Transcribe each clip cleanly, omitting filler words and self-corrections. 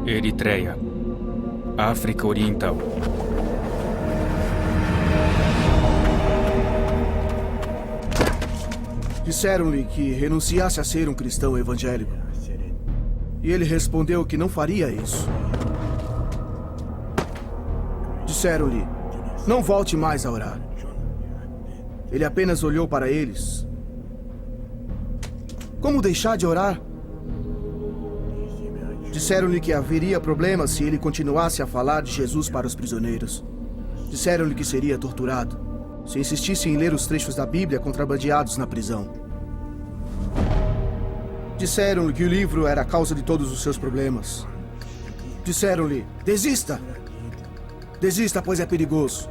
Eritreia, África Oriental. Disseram-lhe que renunciasse a ser um cristão evangélico. E ele respondeu que não faria isso. Disseram-lhe, não volte mais a orar. Ele apenas olhou para eles. Como deixar de orar? Disseram-lhe que haveria problemas se ele continuasse a falar de Jesus para os prisioneiros. Disseram-lhe que seria torturado se insistisse em ler os trechos da Bíblia contrabandeados na prisão. Disseram-lhe que o livro era a causa de todos os seus problemas. Disseram-lhe, desista! Desista, pois é perigoso.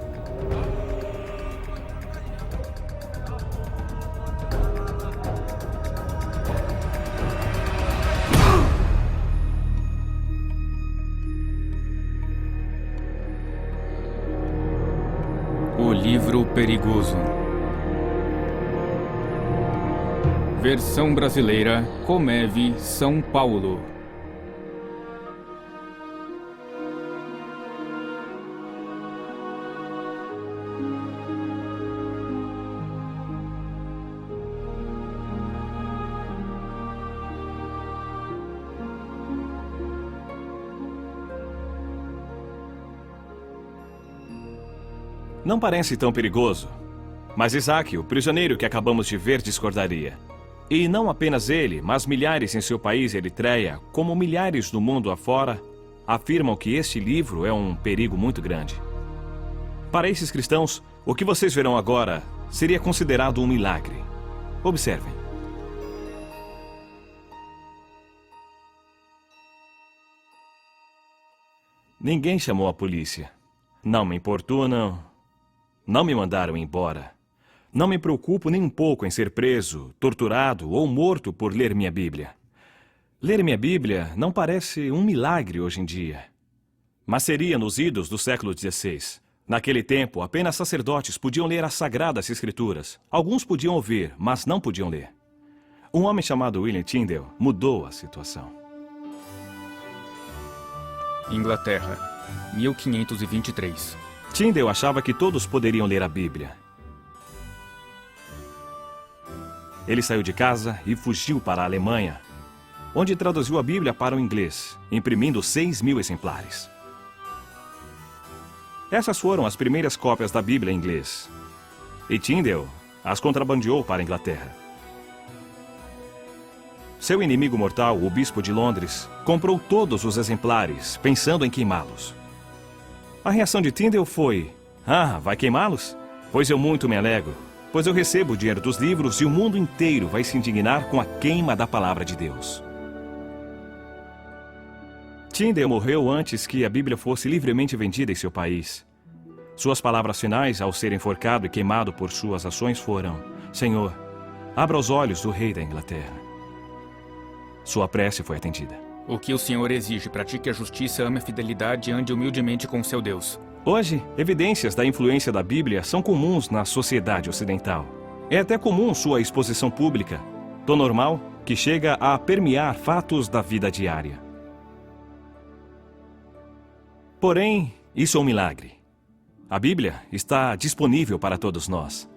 O livro perigoso. Versão brasileira, Comeve, São Paulo. Não parece tão perigoso, mas Isaac, o prisioneiro que acabamos de ver, discordaria. E não apenas ele, mas milhares em seu país, Eritreia, como milhares no mundo afora, afirmam que este livro é um perigo muito grande. Para esses cristãos, o que vocês verão agora seria considerado um milagre. Observem. Ninguém chamou a polícia. Não me importunam. Não me mandaram embora. Não me preocupo nem um pouco em ser preso, torturado ou morto por ler minha Bíblia. Ler minha Bíblia não parece um milagre hoje em dia. Mas seria nos idos do século XVI. Naquele tempo, apenas sacerdotes podiam ler as Sagradas Escrituras. Alguns podiam ouvir, mas não podiam ler. Um homem chamado William Tyndale mudou a situação. Inglaterra, 1523. Tyndale achava que todos poderiam ler a Bíblia. Ele saiu de casa e fugiu para a Alemanha, onde traduziu a Bíblia para o inglês, imprimindo 6.000 exemplares. Essas foram as primeiras cópias da Bíblia em inglês. E Tyndale as contrabandeou para a Inglaterra. Seu inimigo mortal, o bispo de Londres, comprou todos os exemplares, pensando em queimá-los. A reação de Tyndale foi: "Ah, vai queimá-los? Pois eu muito me alegro, pois eu recebo o dinheiro dos livros e o mundo inteiro vai se indignar com a queima da palavra de Deus." Tyndale morreu antes que a Bíblia fosse livremente vendida em seu país. Suas palavras finais, ao ser enforcado e queimado por suas ações, foram: "Senhor, abra os olhos do rei da Inglaterra." Sua prece foi atendida. O que o Senhor exige? Pratique a justiça, ame a fidelidade e ande humildemente com seu Deus. Hoje, evidências da influência da Bíblia são comuns na sociedade ocidental. É até comum sua exposição pública, tão normal que chega a permear fatos da vida diária. Porém, isso é um milagre. A Bíblia está disponível para todos nós.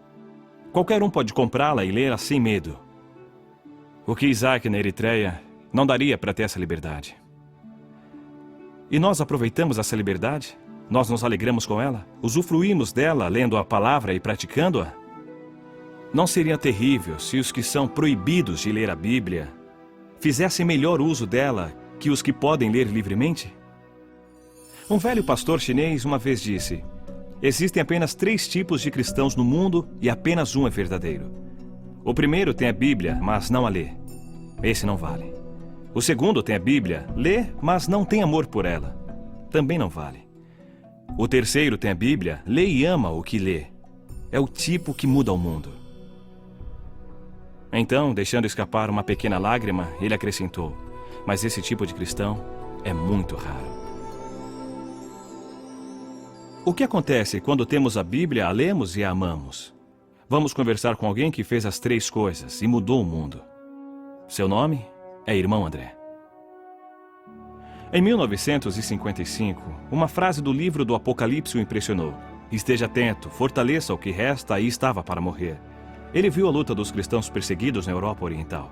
Qualquer um pode comprá-la e lê-la sem medo. O que Isaac na Eritreia não daria para ter essa liberdade. E nós aproveitamos essa liberdade? Nós nos alegramos com ela? Usufruímos dela lendo a palavra e praticando-a? Não seria terrível se os que são proibidos de ler a Bíblia fizessem melhor uso dela que os que podem ler livremente? Um velho pastor chinês uma vez disse: "Existem apenas 3 tipos de cristãos no mundo e apenas um é verdadeiro. O primeiro tem a Bíblia, mas não a lê. Esse não vale. O segundo tem a Bíblia, lê, mas não tem amor por ela. Também não vale. O terceiro tem a Bíblia, lê e ama o que lê. É o tipo que muda o mundo." Então, deixando escapar uma pequena lágrima, ele acrescentou: "Mas esse tipo de cristão é muito raro." O que acontece quando temos a Bíblia, a lemos e a amamos? Vamos conversar com alguém que fez as 3 coisas e mudou o mundo. Seu nome é Irmão André. Em 1955, uma frase do livro do Apocalipse o impressionou. Esteja atento, fortaleça o que resta e estava para morrer. Ele viu a luta dos cristãos perseguidos na Europa Oriental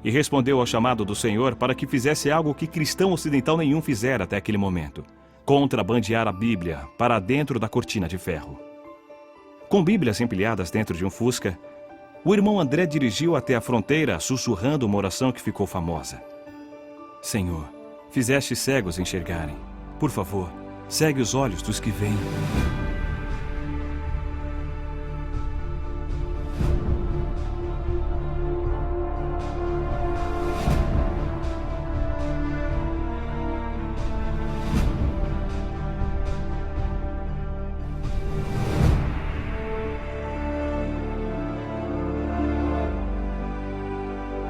e respondeu ao chamado do Senhor para que fizesse algo que cristão ocidental nenhum fizera até aquele momento: contrabandear a Bíblia para dentro da cortina de ferro. Com Bíblias empilhadas dentro de um Fusca, o irmão André dirigiu até a fronteira, sussurrando uma oração que ficou famosa. Senhor, fizeste cegos enxergarem. Por favor, segue os olhos dos que veem.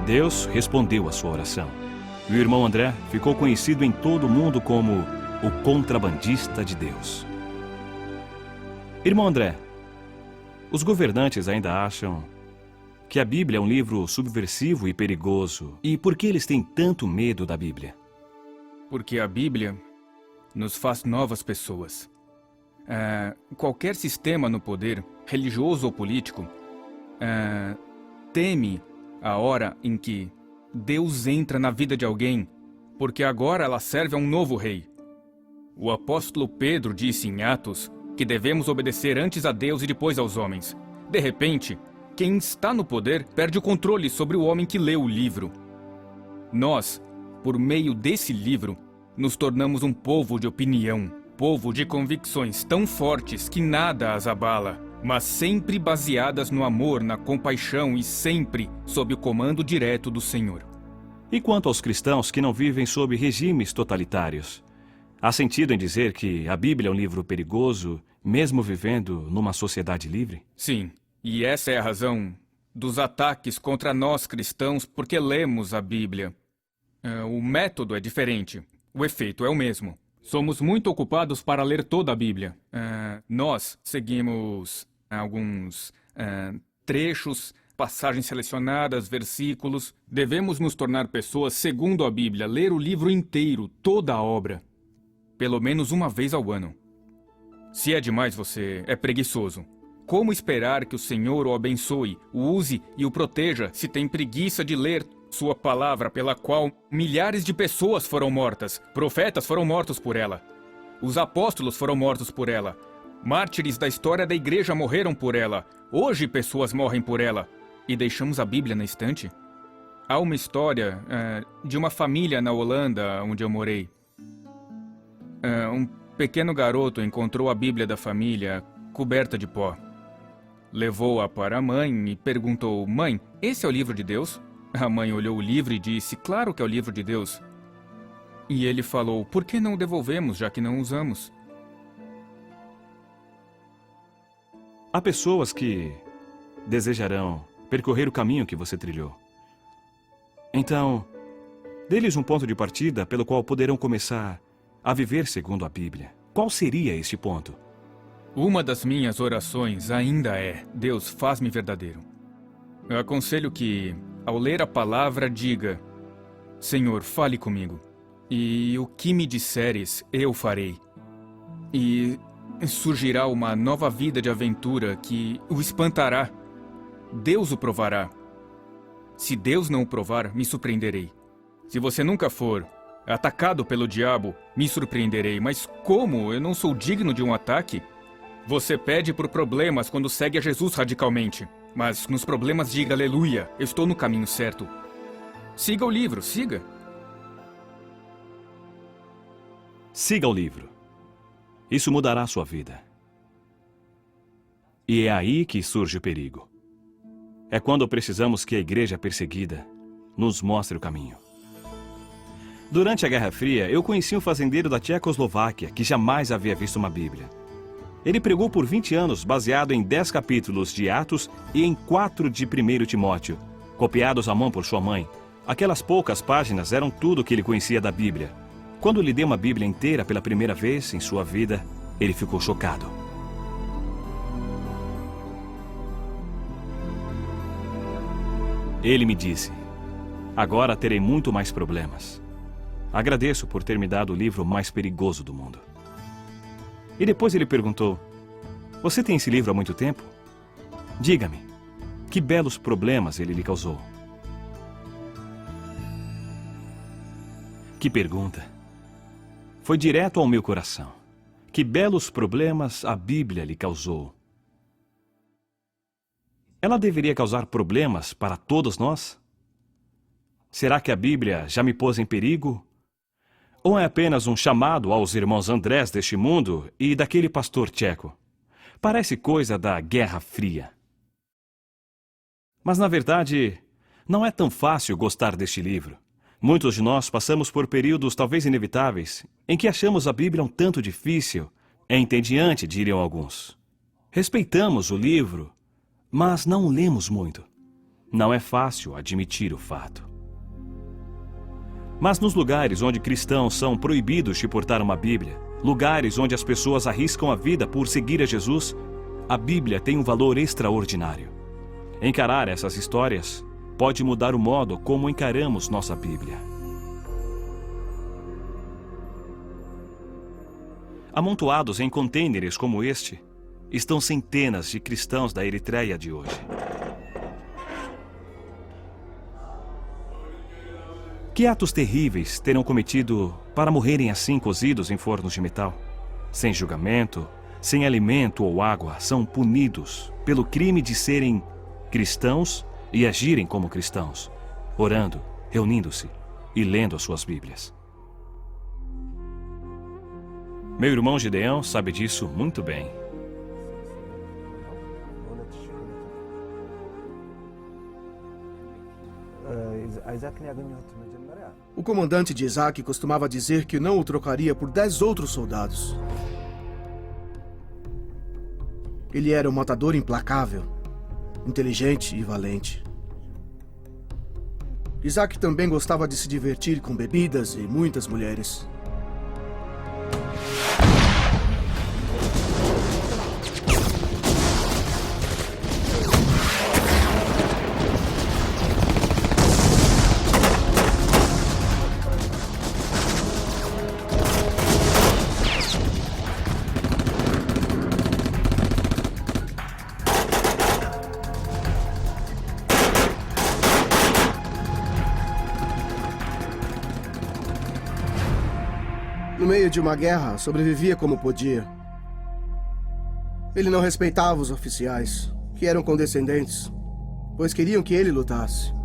Deus respondeu à sua oração. E o irmão André ficou conhecido em todo o mundo como o contrabandista de Deus. Irmão André, os governantes ainda acham que a Bíblia é um livro subversivo e perigoso. E por que eles têm tanto medo da Bíblia? Porque a Bíblia nos faz novas pessoas. Qualquer sistema no poder, religioso ou político, teme a hora em que Deus entra na vida de alguém, porque agora ela serve a um novo rei. O apóstolo Pedro disse em Atos que devemos obedecer antes a Deus e depois aos homens. De repente, quem está no poder perde o controle sobre o homem que lê o livro. Nós, por meio desse livro, nos tornamos um povo de opinião, povo de convicções tão fortes que nada as abala, mas sempre baseadas no amor, na compaixão e sempre sob o comando direto do Senhor. E quanto aos cristãos que não vivem sob regimes totalitários? Há sentido em dizer que a Bíblia é um livro perigoso, mesmo vivendo numa sociedade livre? Sim, e essa é a razão dos ataques contra nós cristãos porque lemos a Bíblia. O método é diferente, o efeito é o mesmo. Somos muito ocupados para ler toda a Bíblia. Nós seguimos alguns trechos, passagens selecionadas, versículos. Devemos nos tornar pessoas segundo a Bíblia, ler o livro inteiro, toda a obra, pelo menos uma vez ao ano. Se é demais, você é preguiçoso. Como esperar que o Senhor o abençoe, o use e o proteja se tem preguiça de ler sua palavra, pela qual milhares de pessoas foram mortas? Profetas foram mortos por ela. Os apóstolos foram mortos por ela. Mártires da história da igreja morreram por ela. Hoje pessoas morrem por ela. E deixamos a Bíblia na estante? Há uma história de uma família na Holanda, onde eu morei. Um pequeno garoto encontrou a Bíblia da família coberta de pó. Levou-a para a mãe e perguntou: Mãe, esse é o livro de Deus? A mãe olhou o livro e disse: Claro que é o livro de Deus. E ele falou: Por que não o devolvemos, já que não usamos? Há pessoas que desejarão percorrer o caminho que você trilhou. Então, dê-lhes um ponto de partida pelo qual poderão começar a viver segundo a Bíblia. Qual seria este ponto? Uma das minhas orações ainda é: Deus, faz-me verdadeiro. Eu aconselho que, ao ler a palavra, diga: Senhor, fale comigo, e o que me disseres, eu farei. E surgirá uma nova vida de aventura que o espantará. Deus o provará. Se Deus não o provar, me surpreenderei. Se você nunca for atacado pelo diabo, me surpreenderei. Mas como? Eu não sou digno de um ataque? Você pede por problemas quando segue a Jesus radicalmente. Mas nos problemas diga aleluia, eu estou no caminho certo. Siga o livro, siga. Siga o livro. Isso mudará a sua vida. E é aí que surge o perigo. É quando precisamos que a igreja perseguida nos mostre o caminho. Durante a Guerra Fria, eu conheci um fazendeiro da Tchecoslováquia que jamais havia visto uma Bíblia. Ele pregou por 20 anos baseado em 10 capítulos de Atos e em 4 de 1 Timóteo, copiados à mão por sua mãe. Aquelas poucas páginas eram tudo o que ele conhecia da Bíblia. Quando lhe dei uma Bíblia inteira pela primeira vez em sua vida, ele ficou chocado. Ele me disse: agora terei muito mais problemas. Agradeço por ter me dado o livro mais perigoso do mundo. E depois ele perguntou: você tem esse livro há muito tempo? Diga-me, que belos problemas ele lhe causou. Que pergunta! Foi direto ao meu coração. Que belos problemas a Bíblia lhe causou. Ela deveria causar problemas para todos nós? Será que a Bíblia já me pôs em perigo? Ou é apenas um chamado aos irmãos Andrés deste mundo e daquele pastor tcheco? Parece coisa da Guerra Fria. Mas, na verdade, não é tão fácil gostar deste livro. Muitos de nós passamos por períodos talvez inevitáveis em que achamos a Bíblia um tanto difícil, entediante, diriam alguns. Respeitamos o livro, mas não o lemos muito. Não é fácil admitir o fato. Mas nos lugares onde cristãos são proibidos de portar uma Bíblia, lugares onde as pessoas arriscam a vida por seguir a Jesus, a Bíblia tem um valor extraordinário. Encarar essas histórias pode mudar o modo como encaramos nossa Bíblia. Amontoados em contêineres como este, estão centenas de cristãos da Eritreia de hoje. Que atos terríveis terão cometido para morrerem assim cozidos em fornos de metal? Sem julgamento, sem alimento ou água, são punidos pelo crime de serem cristãos e agirem como cristãos, orando, reunindo-se e lendo as suas Bíblias. Meu irmão Gideão sabe disso muito bem. O comandante de Isaac costumava dizer que não o trocaria por 10 outros soldados. Ele era um matador implacável, inteligente e valente. Isaac também gostava de se divertir com bebidas e muitas mulheres. No meio de uma guerra, sobrevivia como podia. Ele não respeitava os oficiais, que eram condescendentes, pois queriam que ele lutasse.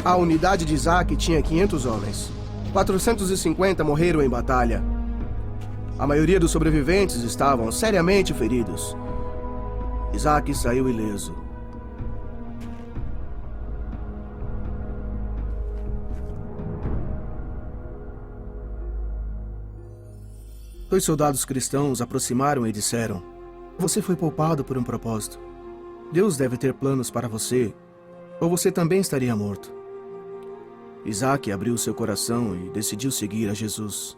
A unidade de Isaac tinha 500 homens. 450 morreram em batalha. A maioria dos sobreviventes estavam seriamente feridos. Isaac saiu ileso. Dois soldados cristãos aproximaram e disseram: "Você foi poupado por um propósito. Deus deve ter planos para você, ou você também estaria morto." Isaac abriu seu coração e decidiu seguir a Jesus.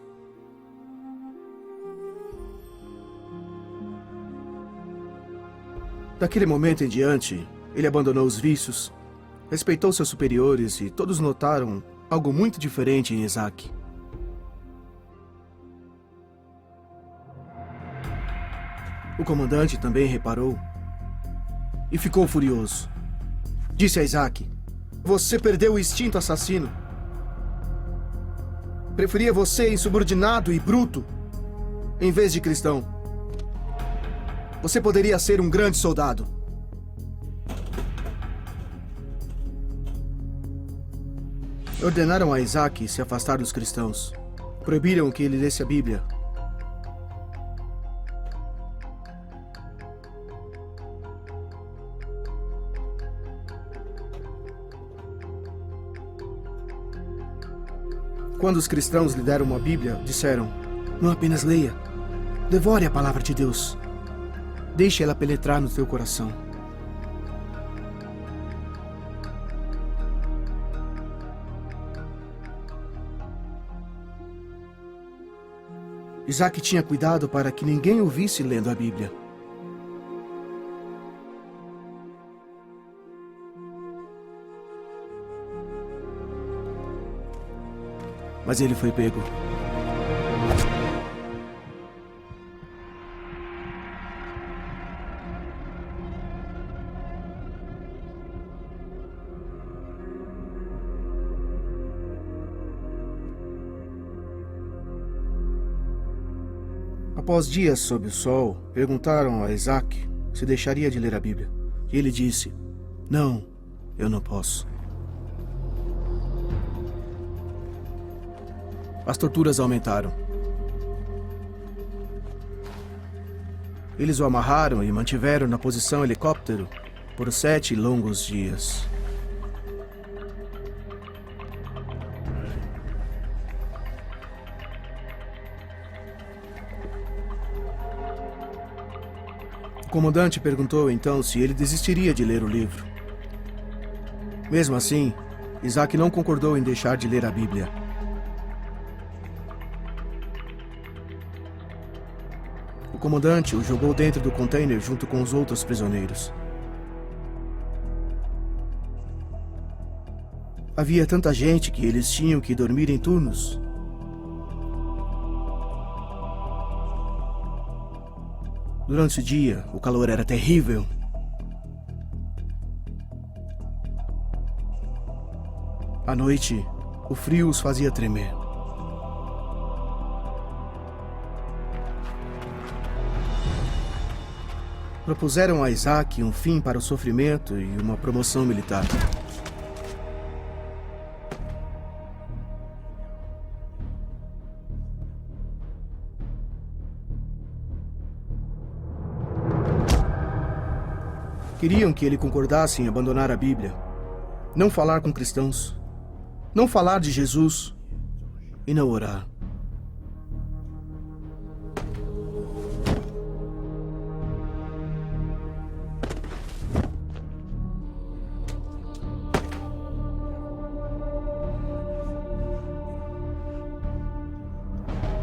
Daquele momento em diante, ele abandonou os vícios, respeitou seus superiores e todos notaram algo muito diferente em Isaac. O comandante também reparou e ficou furioso. Disse a Isaac: "Você perdeu o instinto assassino. Preferia você insubordinado e bruto, em vez de cristão. Você poderia ser um grande soldado." Ordenaram a Isaac se afastar dos cristãos. Proibiram que ele lesse a Bíblia. Quando os cristãos lhe deram uma Bíblia, disseram: "Não apenas leia, Devore a palavra de Deus. Deixe ela penetrar no teu coração. Isaac tinha cuidado para que ninguém o visse lendo a Bíblia. Mas ele foi pego. Após dias sob o sol, perguntaram a Isaac se deixaria de ler a Bíblia. E ele disse: "Não, eu não posso." As torturas aumentaram. Eles o amarraram e mantiveram na posição helicóptero por 7 longos dias. O comandante perguntou então se ele desistiria de ler o livro. Mesmo assim, Isaac não concordou em deixar de ler a Bíblia. O comandante o jogou dentro do container junto com os outros prisioneiros. Havia tanta gente que eles tinham que dormir em turnos. Durante o dia, o calor era terrível. À noite, o frio os fazia tremer. Propuseram a Isaac um fim para o sofrimento e uma promoção militar. Queriam que ele concordasse em abandonar a Bíblia, não falar com cristãos, não falar de Jesus e não orar.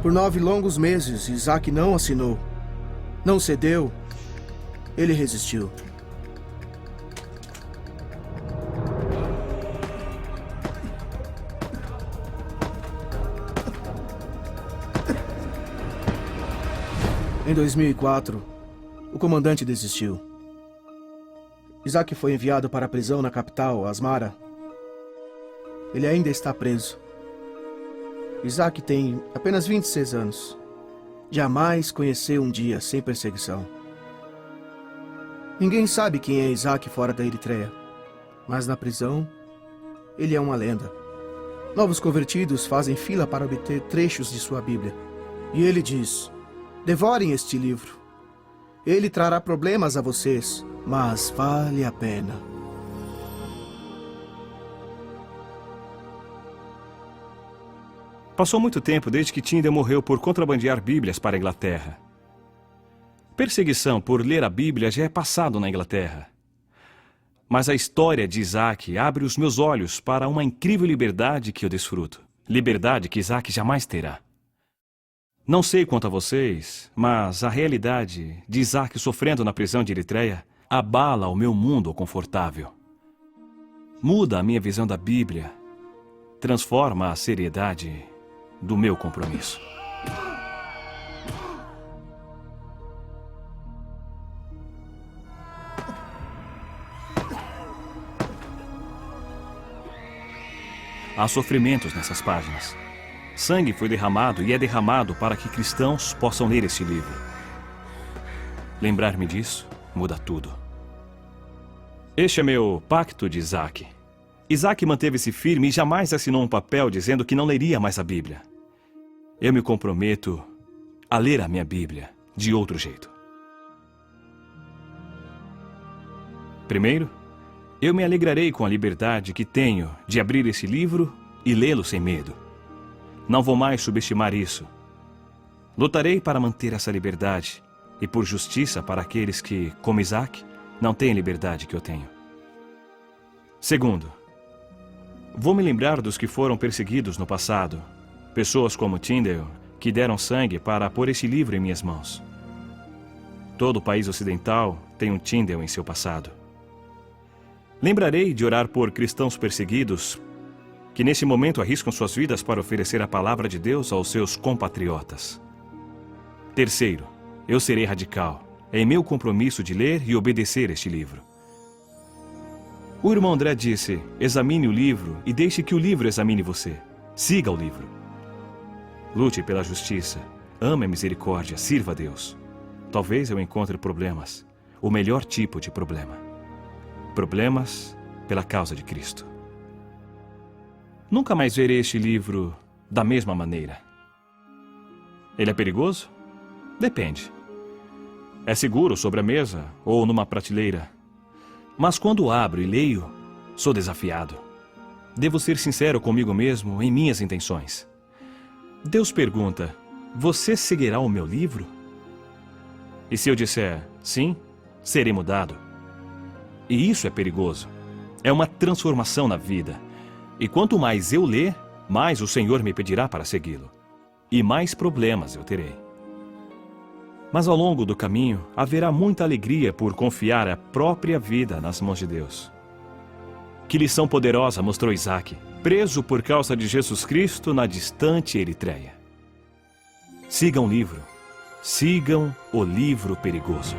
Por 9 longos meses, Isaac não assinou, não cedeu, ele resistiu. Em 2004, o comandante desistiu. Isaac foi enviado para a prisão na capital, Asmara. Ele ainda está preso. Isaac tem apenas 26 anos. Jamais conheceu um dia sem perseguição. Ninguém sabe quem é Isaac fora da Eritreia, mas na prisão, ele é uma lenda. Novos convertidos fazem fila para obter trechos de sua Bíblia. E ele diz: "Devorem este livro. Ele trará problemas a vocês, mas vale a pena." Passou muito tempo desde que Tyndale morreu por contrabandear Bíblias para a Inglaterra. Perseguição por ler a Bíblia já é passado na Inglaterra. Mas a história de Isaac abre os meus olhos para uma incrível liberdade que eu desfruto. Liberdade que Isaac jamais terá. Não sei quanto a vocês, mas a realidade de Isaac sofrendo na prisão de Eritreia abala o meu mundo confortável. Muda a minha visão da Bíblia, transforma a seriedade do meu compromisso. Há sofrimentos nessas páginas. Sangue foi derramado e é derramado para que cristãos possam ler esse livro. Lembrar-me disso muda tudo. Este é meu pacto de Isaac. Isaac manteve-se firme e jamais assinou um papel dizendo que não leria mais a Bíblia. Eu me comprometo a ler a minha Bíblia de outro jeito. Primeiro, eu me alegrarei com a liberdade que tenho de abrir esse livro e lê-lo sem medo. Não vou mais subestimar isso. Lutarei para manter essa liberdade e por justiça para aqueles que, como Isaac, não têm a liberdade que eu tenho. Segundo, vou me lembrar dos que foram perseguidos no passado, pessoas como Tyndale, que deram sangue para pôr este livro em minhas mãos. Todo o país ocidental tem um Tyndale em seu passado. Lembrarei de orar por cristãos perseguidos que nesse momento arriscam suas vidas para oferecer a palavra de Deus aos seus compatriotas. Terceiro, eu serei radical. É meu compromisso de ler e obedecer este livro. O irmão André disse, examine o livro e deixe que o livro examine você. Siga o livro. Lute pela justiça, ame a misericórdia, sirva a Deus. Talvez eu encontre problemas, o melhor tipo de problema. Problemas pela causa de Cristo. Nunca mais verei este livro da mesma maneira. Ele é perigoso? Depende. É seguro sobre a mesa ou numa prateleira. Mas quando abro e leio, sou desafiado. Devo ser sincero comigo mesmo em minhas intenções. Deus pergunta, você seguirá o meu livro? E se eu disser sim, serei mudado. E isso é perigoso. É uma transformação na vida. E quanto mais eu ler, mais o Senhor me pedirá para segui-lo. E mais problemas eu terei. Mas ao longo do caminho, haverá muita alegria por confiar a própria vida nas mãos de Deus. Que lição poderosa mostrou Isaac, preso por causa de Jesus Cristo na distante Eritreia. Sigam o livro. Sigam o livro perigoso.